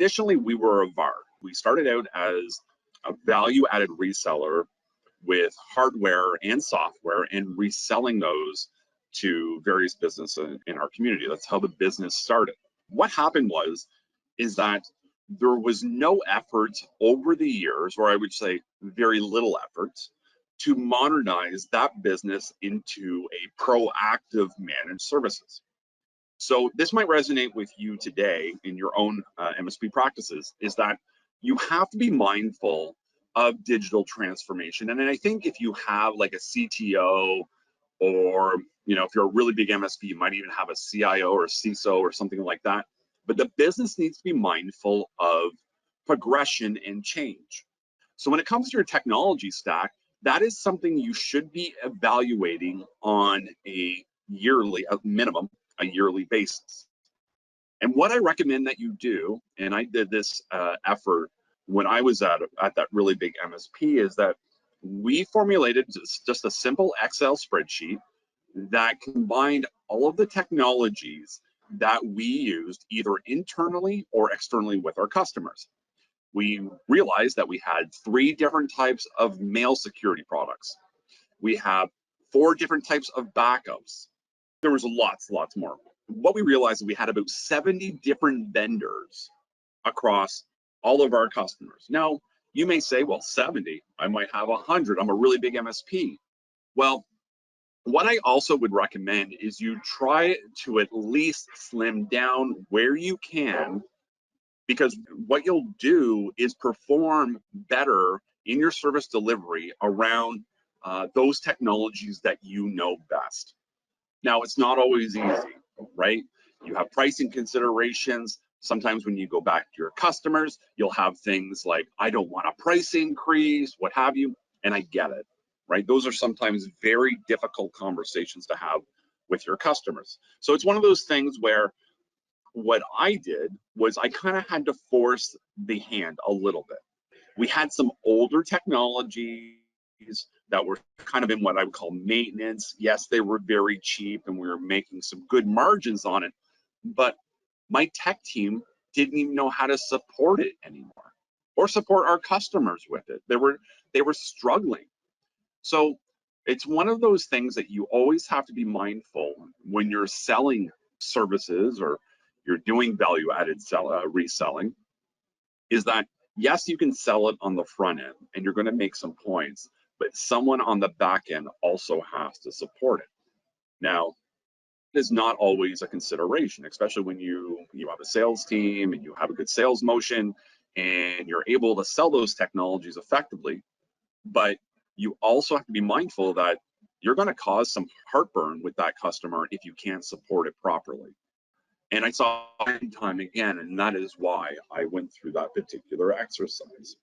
Traditionally, we were a VAR. We started out as a value-added reseller with hardware and software and reselling those to various businesses in our community. That's how the business started. What happened is that there was no effort over the years, or I would say very little effort, to modernize that business into a proactive managed services. So this might resonate with you today in your own MSP practices, is that you have to be mindful of digital transformation. And then I think if you have like a CTO, or if you're a really big MSP, you might even have a CIO or a CISO or something like that. But the business needs to be mindful of progression and change. So when it comes to your technology stack, that is something you should be evaluating on a minimum, a yearly basis. And what I recommend that you do, and I did this effort when I was at that really big MSP, is that we formulated just a simple Excel spreadsheet that combined all of the technologies that we used either internally or externally with our customers. We realized that we had 3 different types of mail security products. We have 4 different types of backups. There was lots more. What we realized is we had about 70 different vendors across all of our customers. Now, you may say, well, 70, I might have 100. I'm a really big MSP. Well, what I also would recommend is you try to at least slim down where you can, because what you'll do is perform better in your service delivery around those technologies that you know best. Now, it's not always easy, right? You have pricing considerations. Sometimes when you go back to your customers, you'll have things like, I don't want a price increase, what have you, and I get it, right? Those are sometimes very difficult conversations to have with your customers. So it's one of those things where what I did was I kind of had to force the hand a little bit. We had some older technologies that were kind of in what I would call maintenance. Yes, they were very cheap and we were making some good margins on it, but my tech team didn't even know how to support it anymore or support our customers with it. They were struggling. So it's one of those things that you always have to be mindful when you're selling services or you're doing value-added reselling, is that yes, you can sell it on the front end and you're going to make some points, but someone on the back end also has to support it. Now, it is not always a consideration, especially when you have a sales team and you have a good sales motion and you're able to sell those technologies effectively. But you also have to be mindful that you're going to cause some heartburn with that customer if you can't support it properly. And I saw it time again, and that is why I went through that particular exercise.